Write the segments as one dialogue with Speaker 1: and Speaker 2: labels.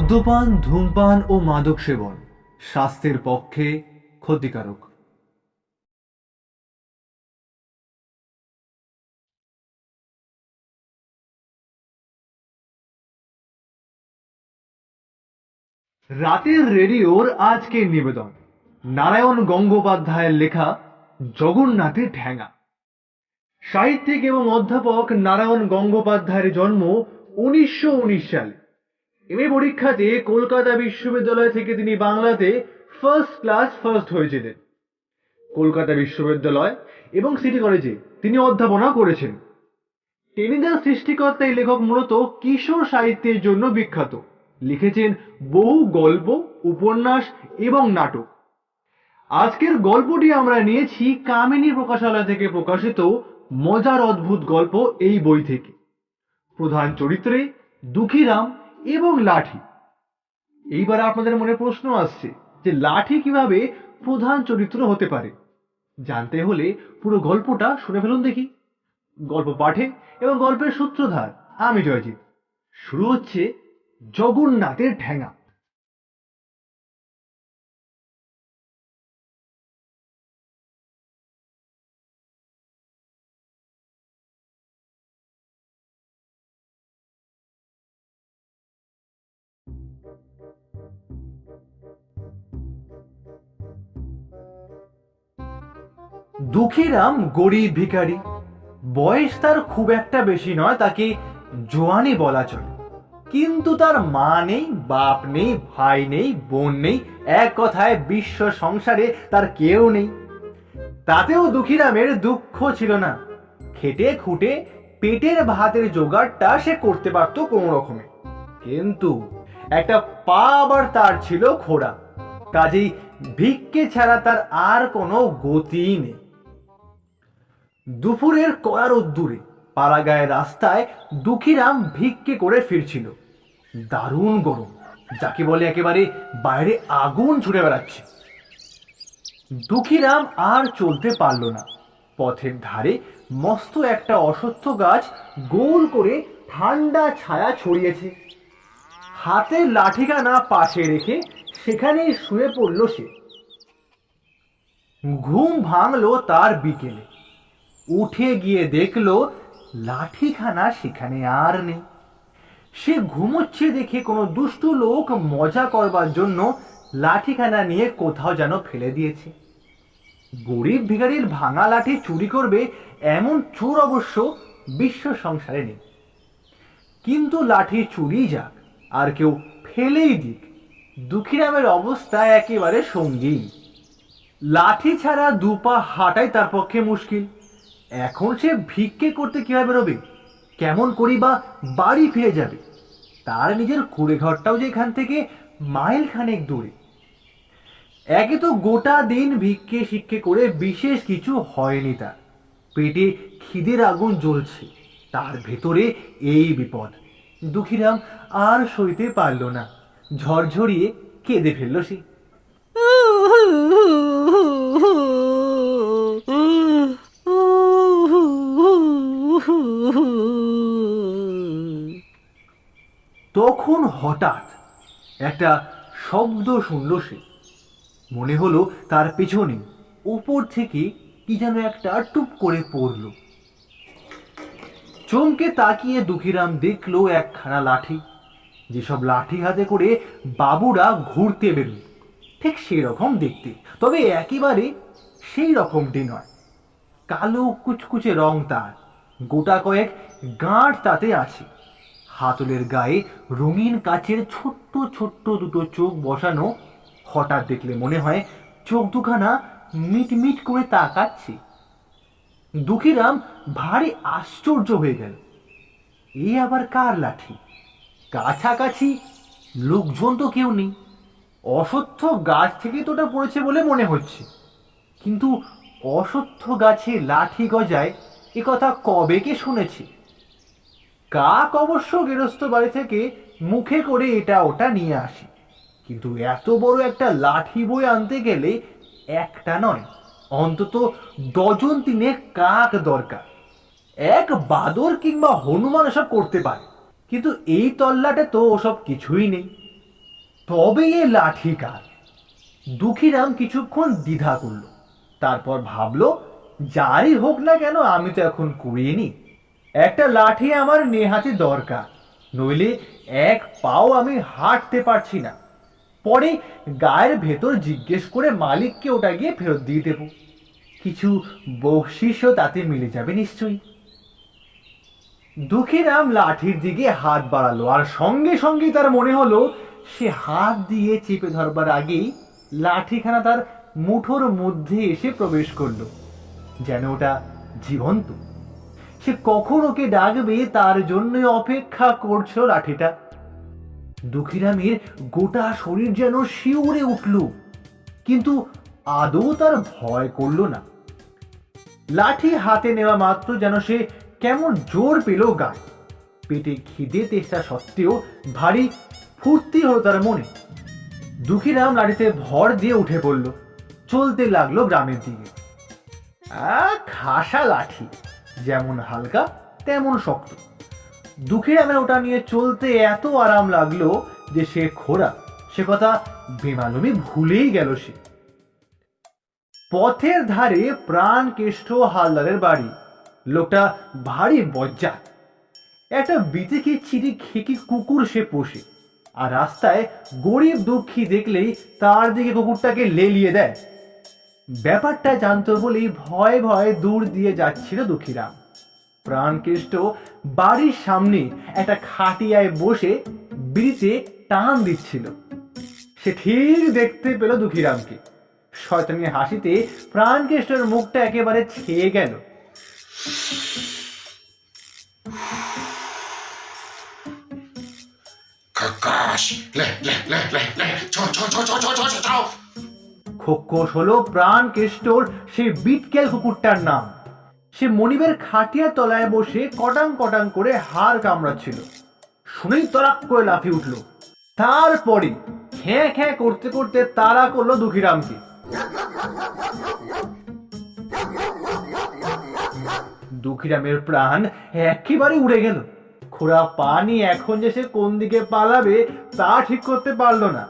Speaker 1: মদ্যপান, ধূমপান ও মাদক সেবন স্বাস্থ্যের পক্ষে ক্ষতিকারক। রাতের রেডিওর আজকের নিবেদন নারায়ণ গঙ্গোপাধ্যায়ের লেখা জগন্নাথের ঠ্যাঙা। সাহিত্যিক এবং অধ্যাপক নারায়ণ গঙ্গোপাধ্যায়ের জন্ম 1919 সালে। এমএ পরীক্ষাতে কলকাতা বিশ্ববিদ্যালয় থেকে তিনি বাংলাতে ফার্স্ট ক্লাস ফার্স্ট হয়েছিলেন। কলকাতা বিশ্ববিদ্যালয় এবং সিটি কলেজে তিনি অধ্যাপনা করেছেন। টেনিদার সৃষ্টিকর্তা এই লেখক মূলত কিশোর সাহিত্যের জন্য বিখ্যাত। লিখেছেন বহু গল্প, উপন্যাস এবং নাটক। আজকের গল্পটি আমরা নিয়েছি কামিনী প্রকাশালয় থেকে প্রকাশিত মজার অদ্ভুত গল্প এই বই থেকে। প্রধান চরিত্রে দুঃখীরাম এবং লাঠি। এইবার আপনাদের মনে প্রশ্ন আসছে যে লাঠি কিভাবে প্রধান চরিত্র হতে পারে। জানতে হলে পুরো গল্পটা শুনে ফেলুন দেখি। গল্প পাঠে এবং গল্পের সূত্রধার আমি জয়জিৎ। শুরু হচ্ছে জগন্নাথের ঠ্যাঙা। দুঃখীরাম গরিব ভিখারি। বয়স তার খুব একটা বেশি নয়, তাকে জোয়ানি বলা চলে। কিন্তু তার মা নেই, বাপ নেই, ভাই নেই, বোন নেই, এক কথায় বিশ্ব সংসারে তার কেউ নেই। তাতেও দুঃখীরামের দুঃখ ছিল না। খেটে খুঁটে পেটের ভাতের জোগাড়টা সে করতে পারত কোনো রকমে। কিন্তু একটা পা আবার তার ছিল খোড়া। কাজেই ভিক্ষে ছাড়া তার আর কোনো গতি নেই। দুপুরের কড়া রোদ্দুরে পাড়াগাঁয়ের রাস্তায় দুঃখীরাম ভিক্ষে করে ফিরছিল। দারুণ গরম, যাকে বলে একেবারে বাইরে আগুন ছুড়ে বেড়াচ্ছে। দুঃখীরাম আর চলতে পারল না। পথের ধারে মস্ত একটা অশ্বত্থ গাছ গোল করে ঠান্ডা ছায়া ছড়িয়েছে। হাতের লাঠিখানা পাশে রেখে সেখানেই শুয়ে পড়ল সে। ঘুম ভাঙলো তার বিকেলে। উঠে গিয়ে দেখলো লাঠিখানা সেখানে আর নেই। সে ঘুমোচ্ছে দেখে কোনো দুষ্টু লোক মজা করবার জন্য লাঠিখানা নিয়ে কোথাও যেন ফেলে দিয়েছে। গরিব ভিখারির ভাঙা লাঠি চুরি করবে এমন চোর অবশ্য বিশ্ব সংসারে নেই। কিন্তু লাঠি চুরি যাক আর কেউ ফেলেই দিক, দুঃখীরামের অবস্থা একেবারে সঙ্গীন। লাঠি ছাড়া দুপা হাঁটাই তার পক্ষে মুশকিল। এখন সে ভিক্ষে করতে কিভাবে বেরোবে? কেমন করি বা বাড়ি ফিরে যাবে? তার নিজের কুড়ে ঘরটাও যে এখান থেকে মাইল খানেক দূরে। একে তো গোটা দিন ভিক্ষে শিক্ষে করে বিশেষ কিছু হয়নি তার। পেটে খিদের আগুন জ্বলছে, তার ভেতরে এই বিপদ। দুঃখীরাম আর সইতে পারল না, ঝরঝরিয়ে কেঁদে ফেলল সে। তখন হঠাৎ একটা শব্দ শুনল সে। মনে হলো তার পেছনে উপর থেকে কি যেন একটা টুপ করে পড়ল। চমকে তাকিয়ে দুঃখীরাম দেখলো একখানা লাঠি। যেসব লাঠি হাতে করে বাবুরা ঘুরতে বেরোয় ঠিক সেই রকম দেখতে, তবে একেবারে সেই রকমটি নয়। কালো কুচকুচে রং তার, গোটা কয়েক গাঁট তাতে আছে। হাতলের গায়ে রঙিন কাচের ছোট্ট ছোট্ট দুটো চোখ বসানো। হঠাৎ দেখলে মনে হয় চোখ দুখানা মিটমিট করে তাকাচ্ছে। দুঃখীরাম ভারী আশ্চর্য হয়ে গেল। এই আবার কার লাঠি? কাছাকাছি লোকজন তো কেউ নেই। অশ্বত্থ গাছ থেকে তোটা পড়েছে বলে মনে হচ্ছে। কিন্তু অশ্বত্থ গাছে লাঠি গজায় এ কথা কবে কে শুনেছে? কাক অবশ্য গেরস্ত বাড়ি থেকে মুখে করে এটা ওটা নিয়ে আসে, কিন্তু এত বড় একটা লাঠি বই আনতে গেলে একটা নয়, অন্তত ডজন তিনেক কাক দরকার। এক বাদর কিংবা হনুমান এসব করতে পারে, কিন্তু এই তল্লাটে তো ওসব কিছুই নেই। তবে এ লাঠি কার? দুঃখীরাম কিছুক্ষণ দ্বিধা করল, তারপর ভাবলো, যারই হোক না কেন আমি তো এখন কুড়িয়ে নি। একটা লাঠি আমার নেহাতি দরকার, নইলে এক পাও আমি হাঁটতে পারছি না। পরে গায়ের ভেতর জিজ্ঞেস করে মালিককে ওটা গিয়ে ফেরত দিয়ে দেব, কিছু বকশিসও তাতে মিলে যাবে নিশ্চয়ই। দুঃখীরাম লাঠির দিকে হাত বাড়ালো, আর সঙ্গে সঙ্গে তার মনে হলো সে হাত দিয়ে চেপে ধরবার আগেই লাঠিখানা তার মুঠোর মধ্যে এসে প্রবেশ করলো, যেন ওটা জীবন্ত। সে কখন ওকে ডাকবে তার জন্য অপেক্ষা করছিল লাঠিটা। দুঃখীরামের গোটা শরীর যেন শিউরে উঠল, কিন্তু আদৌ তার ভয় করলো না। লাঠি হাতে নেওয়া মাত্র যেন সে কেমন জোর পেল গায়ে। পেটে খিদে তেষ্টা সত্ত্বেও ভারী ফুর্তি হলো তার মনে। দুঃখীরাম লাঠিতে ভর দিয়ে উঠে পড়ল, চলতে লাগলো গ্রামের দিকে। খাসা লাঠি, যেমন হালকা তেমন শক্ত। দুঃখীরামের ওটা নিয়ে চলতে এত আরাম লাগলো যে সে খোড়া, সে কথা বেমালুমই ভুলেই গেল সে। পথের ধারে প্রাণকেষ্ট হালদারের বাড়ি। লোকটা ভারী বজ্জাত, একটা বিতেকে চিরি খেকি কুকুর সে পোষে, আর রাস্তায় গরিব দুঃখী দেখলেই তার দিকে কুকুরটাকে লেলিয়ে দেয়। ব্যাপারটা জানতো বলেই ভয়ে ভয়ে দূর দিয়ে যাচ্ছিল দুঃখীরাম। প্রাণকেষ্ট বাড়ির সামনে একটা খাটিয়ায় বসে বিড়িতে টান দিচ্ছিল। সে ঠিক দেখতে পেল দুঃখীরামকে। শয়তানি হাসিতে প্রাণকেষ্টের মুখটা একেবারে ছেয়ে গেল। খোকস হলো প্রাণকেষ্টর সেই বিটকেল কুকুরটার নাম। সে মনিবের খাটিয়া তলায় বসে কটাং কটাং করে হাড় কামড়াচ্ছিল। শুনেই তরাক করে লাফিয়ে উঠল। তারপরে খ্যাঁ খ্যাঁ করতে করতে তাড়া করলো দুঃখীরামকে। দুঃখীরামের প্রাণ একেবারে উড়ে গেল। খোড়া পা নিয়ে এখন যে সে কোন দিকে পালাবে তা ঠিক করতে পারলো না।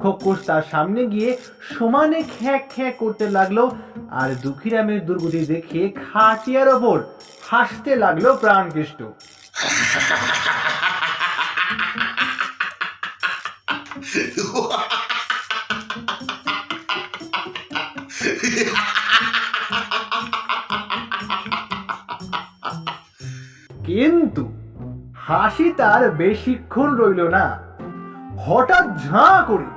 Speaker 1: খোকস তার সামনে গিয়ে সমানে খ্যাঁ খ্যাঁ করতে লাগলো, আর দুঃখীরামের দুর্গতি দেখে খাটিয়ার ওপর হাসতে লাগলো প্রাণকেষ্ট। কিন্তু হাসি তার বেশিক্ষণ রইল না। হঠাৎ ঝাঁ করে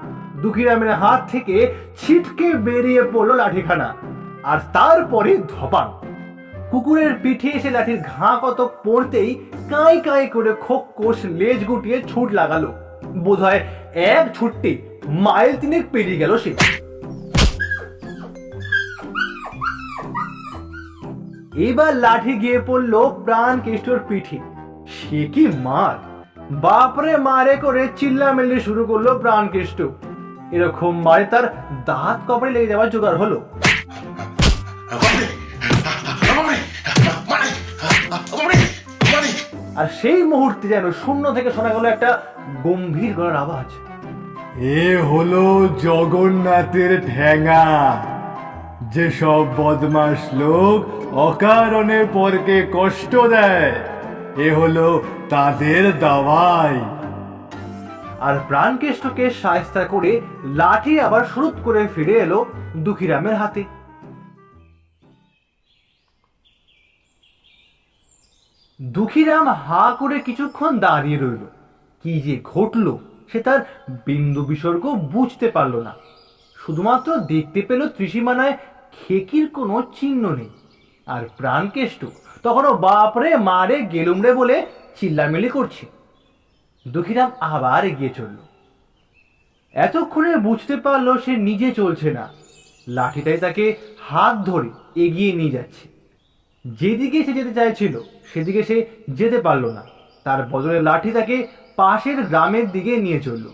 Speaker 1: দুঃখীরামের হাত থেকে ছিটকে বেরিয়ে পড়লো লাঠিখানা, আর তারপরে ধপাং। কুকুরের পিঠে এসে লাঠির ঘা কত পড়তেই কাঁই কাঁই করে খোকস লেজ গুটিয়ে ছুট লাগালো। বোধহয় এক ছুটতে মাইল তিনেক পেরিয়ে গেল সে। এবার লাঠি গিয়ে পড়লো প্রাণকেষ্টর পিঠে। সে কি মার! বাপরে মারে করে চিল্লামিল্লি শুরু করলো প্রাণকেষ্ট। এরকম মারে তার দাঁত কপালে লেগে যাওয়ার জোগাড় হলো। আর সেই মুহূর্তে যেন শূন্য থেকে শোনা গেল একটা গম্ভীর গলার আওয়াজ। এ হলো জগন্নাথের ঠ্যাঙা। যেসব বদমাশ লোক অকারণে পরকে কষ্ট দেয়, এ হলো তাদের দাওয়াই। আর প্রাণকেষ্টকে শায়েস্তা করে লাঠি আবার শুরুত করে ফিরে এলো দুঃখীরামের হাতে। দুঃখীরাম হা করে কিছুক্ষণ দাঁড়িয়ে রইল। কি যে ঘটল সে তার বিন্দু বিসর্গ বুঝতে পারল না। শুধুমাত্র দেখতে পেল ত্রিসীমানায় খেকির কোনো চিহ্ন নেই। আর প্রাণকেষ্ট তখনও বাপরে মারে গেলুমরে বলে চিল্লামিলি করছে। দুঃখীরাম আবার এগিয়ে চলল। এতক্ষণে বুঝতে পারলো সে নিজে চলছে না, লাঠিটাই তাকে হাত ধরে এগিয়ে নিয়ে যাচ্ছে। যেদিকে সে যেতে চাইছিল সেদিকে সে যেতে পারল না। তার বদলে লাঠি তাকে পাশের গ্রামের দিকে নিয়ে চলল।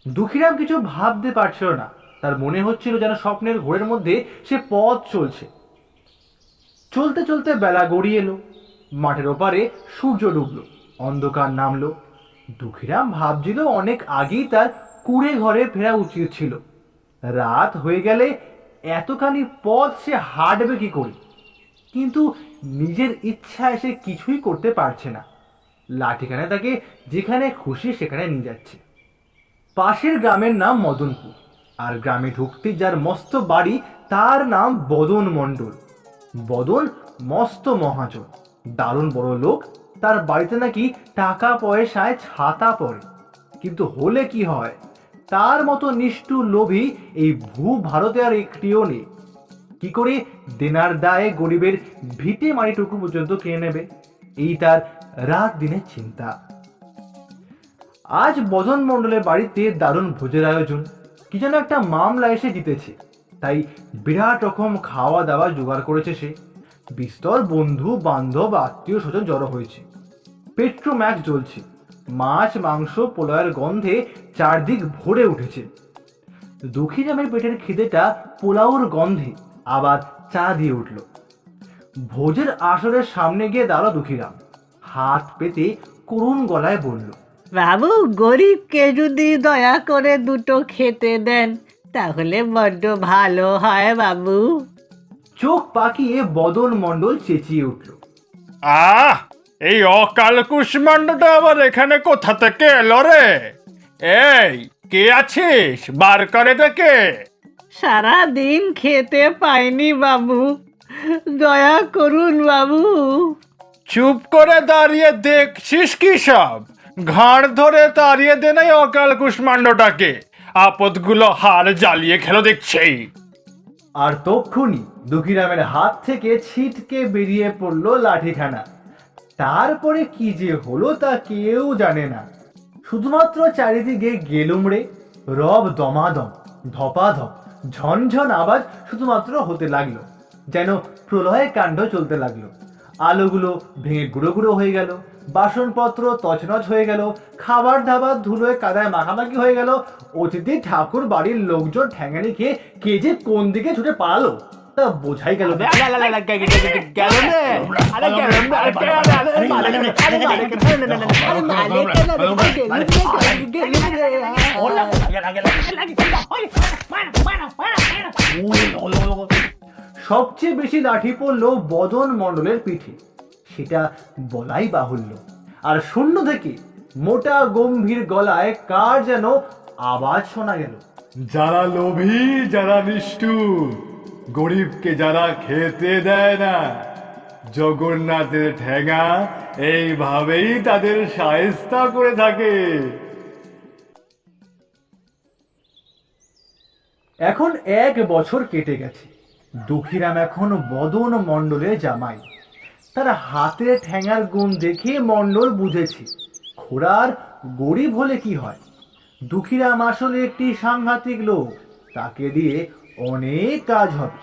Speaker 1: দুঃখীরাম কিছু ভাবতে পারছিল না। তার মনে হচ্ছিল যেন স্বপ্নের ঘোরের মধ্যে সে পথ চলছে। চলতে চলতে বেলা গড়িয়ে এলো। মাঠের ওপারে সূর্য ডুবলো, অন্ধকার নামলো। দুঃখীরাম ভাবছিল অনেক আগেই তার কুড়ে ঘরে ফেরা উচিত ছিল। রাত হয়ে গেলে এতখানি পথ সে হাঁটবে কি করে? কিন্তু নিজের ইচ্ছায় সে কিছুই করতে পারছে না। লাঠিখানা তাকে যেখানে খুশি সেখানে নিয়ে যাচ্ছে। পাশের গ্রামের নাম মদনপুর, আর গ্রামে ঢুকতে যার মস্ত বাড়ি তার নাম বদন মণ্ডল। বদন মস্ত মহাজন, দারুণ বড় লোক। তার বাড়িতে নাকি টাকা পয়সায় ছাতা পড়ে। কিন্তু হলে কি হয়, তার মতো নিষ্ঠুর লোভী এই ভূ ভারতে আর একটিও নেই। কি করে দেনার দায়ে গরিবের ভিটে মাটিটুকু পর্যন্ত কিনে নেবে, এই তার রাত দিনের চিন্তা। আজ বদন মণ্ডলের বাড়িতে দারুণ ভোজের আয়োজন। কি যেন একটা মামলা এসে জিতেছে, তাই বিরাট রকম খাওয়া দাওয়া জোগাড় করেছে সে। বিস্তর বন্ধু বান্ধব আত্মীয় স্বজন জড়ো হয়েছে। পেট্রোম্যাক্স জ্বলছে, মাছ মাংস পোলাওয়ের গন্ধে চারদিক ভরে উঠেছে। দুঃখীরামের পেটের খিদেটা পোলাওর গন্ধে আবার চা দিয়ে উঠল। ভোজের আসরের সামনে গিয়ে দাঁড়ালো দুঃখীরাম, হাত পেতে করুণ গলায় বলল,
Speaker 2: বাবু, গরিবকে যদি দয়া করে দুটো খেতে দেন তাহলে বড্ড ভালো হয় বাবু।
Speaker 1: চোখ পাকিয়ে বদন মণ্ডল চেঁচিয়ে উঠল,
Speaker 3: আহ, এই অকাল কুষ্মাণ্ডটা আবার এখানে কোথা থেকে এলো রে? এই, কে আছিস? বার করে ডেকে।
Speaker 2: সারা দিন খেতে পাইনি বাবু, দয়া করুন বাবু।
Speaker 3: চুপ করে দাঁড়িয়ে দেখছিস কি সব? ঘাড় ধরে তাড়িয়ে দে নাই অকাল কুষ্মাণ্ডটাকে। আপদগুলো হার জ্বালিয়ে খেলো দেখছেই।
Speaker 1: আর তক্ষুনি দুঃখীরামের হাত থেকে ছিটকে বেরিয়ে পড়ল লাঠিখানা। তারপরে কি যে হলো তা কেউ জানে না। শুধুমাত্র চারিদিকে গেলুমড়ে, রব দমাদম, ধপাধপ, ঝনঝন আওয়াজ শুধুমাত্র হতে লাগলো, যেন প্রলয় কাণ্ড চলতে লাগলো। আলোগুলো ভেঙে গুঁড়ো গুঁড়ো হয়ে গেল, বাসনপত্র তছনছ হয়ে গেল, খাবার দাবার ধুলোয় কাদায় মাখামাখি হয়ে গেল। অতিথি ঠাকুর বাড়ির লোকজন ঠ্যাঙানি খেয়ে কে যে কোন দিকে ছুটে পালালো তা বোঝাই গেল না। সবচেয়ে বেশি লাঠি পড়লো বদন মণ্ডলের পিঠে, সেটা বলাই বাহুল্য। আর শূন্য থেকে মোটা গম্ভীর গলায় কার যেন আওয়াজ শোনা গেল,
Speaker 4: যারা লোভী, যারা নিষ্ঠুর, গরিবকে যারা খেতে দেয় না, জগন্নাথের ঠেঙা এইভাবেই তাদের শায়েস্তা করে থাকে।
Speaker 1: এখন 1 বছর কেটে গেছে। দুঃখীরাম এখন বদন মণ্ডলের জামাই। তার হাতের ঠ্যাঙার গুণ দেখে মণ্ডল বুঝেছে খোড়ার গরিব হলে কি হয়। দুঃখীরাম আসলে একটি সাংঘাতিক লোক, তাকে দিয়ে অনেক কাজ হবে।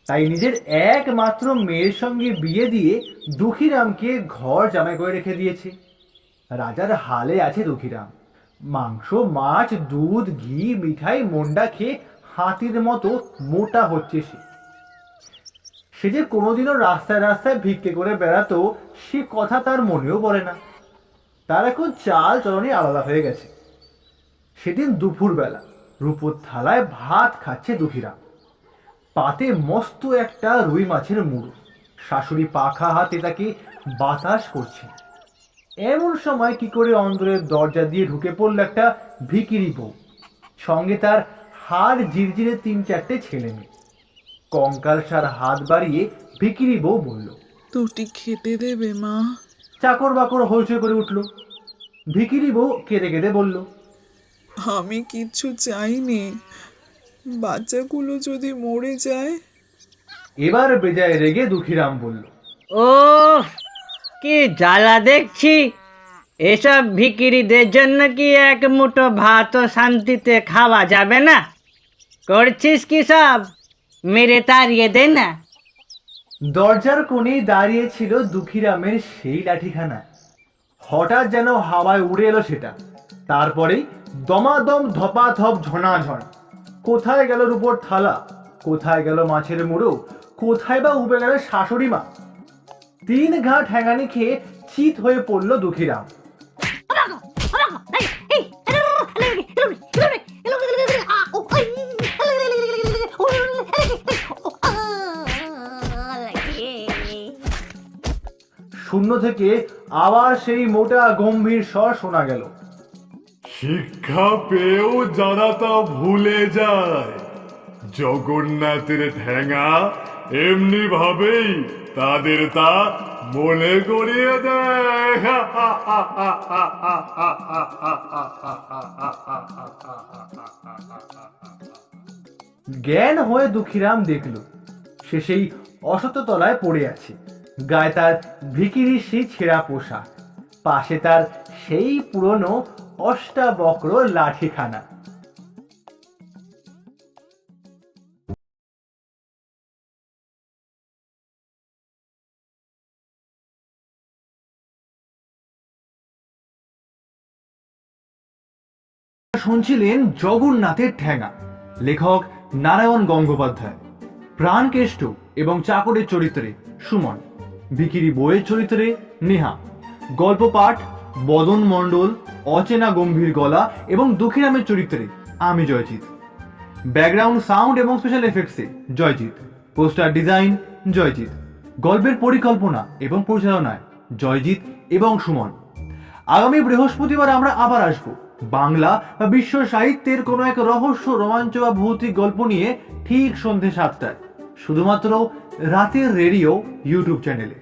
Speaker 1: তাই নিজের একমাত্র মেয়ের সঙ্গে বিয়ে দিয়ে দুঃখীরামকে ঘর জামাই করে রেখে দিয়েছে। রাজার হালে আছে দুঃখীরাম। মাংস মাছ দুধ ঘি মিঠাই মন্ডা খেয়ে হাতির মতো মোটা হচ্ছে সে। সে যে কোনোদিনও রাস্তায় রাস্তায় ভিক্ষে করে বেড়াতো সে কথা তার মনেও পড়ে না। তার এখন চাল চলনই আলাদা হয়ে গেছে। সেদিন দুপুরবেলা রূপোর থালায় ভাত খাচ্ছে দুঃখীরাম। পাতে মস্ত একটা রুই মাছের মুড়ো, শাশুড়ি পাখা হাতে তাকে বাতাস করছে। এমন সময় কি করে অন্দরের দরজা দিয়ে ঢুকে পড়ল একটা ভিখিরি বউ, সঙ্গে তার হাড় জিরজিরে 3-4টে ছেলে মেয়ে। কঙ্কালসার হাত বাড়িয়ে ভিখিরি বউ বলল,
Speaker 5: দুটি খেতে দেবে মা?
Speaker 1: চাকর বাকর হইচই করে উঠল। ভিখিরি বউ কেঁদে কেঁদে বলল,
Speaker 5: আমি কিচ্ছু চাইনি, বাচ্চাগুলো যদি মরে যায়।
Speaker 1: এবার বেজায় রেগে দুঃখীরাম বলল,
Speaker 2: ও কি জ্বালা দেখছি! এসব ভিখিরিদের জন্য কি এক মুঠো ভাতও শান্তিতে খাওয়া যাবে না? করছিস কি সব? মেরে তাড়িয়ে দে না।
Speaker 1: দরজার কোণেই দাঁড়িয়ে ছিল দুঃখীরামের সেই লাঠিখানা। হঠাৎ যেন হাওয়ায় উড়ে এলো সেটা। তারপরেই দমাদম ধপাধপ ঝনাঝন। কোথায় গেল রূপোর থালা, কোথায় গেল মাছের মুড়ো, কোথায় বা উবে গেল শাশুড়ি মা। 3 ঘা ঠ্যাঙানি খেয়ে চিত হয়ে পড়ল দুঃখীরাম। শূন্য থেকে আবার সেই মোটা গম্ভীর স্বর শোনা গেল।
Speaker 4: শিক্ষা পেয়েও যারা তা ভুলে যায়, জগন্নাথের ঠ্যাঙা এমনি ভাবেই তাদের তা মনে করিয়ে দেয়।
Speaker 1: জ্ঞান হয়ে দুঃখীরাম দেখল সে সেই অসত তলায় পড়ে আছে। গায়ে তার ভিখিরির সেই ছেঁড়া পোশাক, পাশে তার সেই পুরনো অষ্টাবক্র লাঠিখানা। শুনছিলেন জগন্নাথের ঠ্যাঙা, লেখক নারায়ণ গঙ্গোপাধ্যায়। প্রাণকেষ্ট এবং চাকরের চরিত্রে সুমন, ভিখিরি বইয়ের চরিত্রে নেহা, গল্প পাঠ বদন মণ্ডল, অচেনা গম্ভীর গলা এবং দুঃখীরামের চরিত্রে আমি জয়জিৎ। ব্যাকগ্রাউন্ড সাউন্ড এবং স্পেশাল এফেক্টসে জয়জিৎ। Poster design Joyjit. গল্পের পরিকল্পনা এবং পরিচালনায় জয়জিৎ এবং সুমন। আগামী বৃহস্পতিবার আমরা আবার আসবো বাংলা বা বিশ্ব সাহিত্যের কোনো এক রহস্য, রোমাঞ্চ বা ভৌতিক গল্প নিয়ে ঠিক সন্ধ্যে 7টায়, শুধুমাত্র রাতের রেডিও ইউটিউব চ্যানেলে।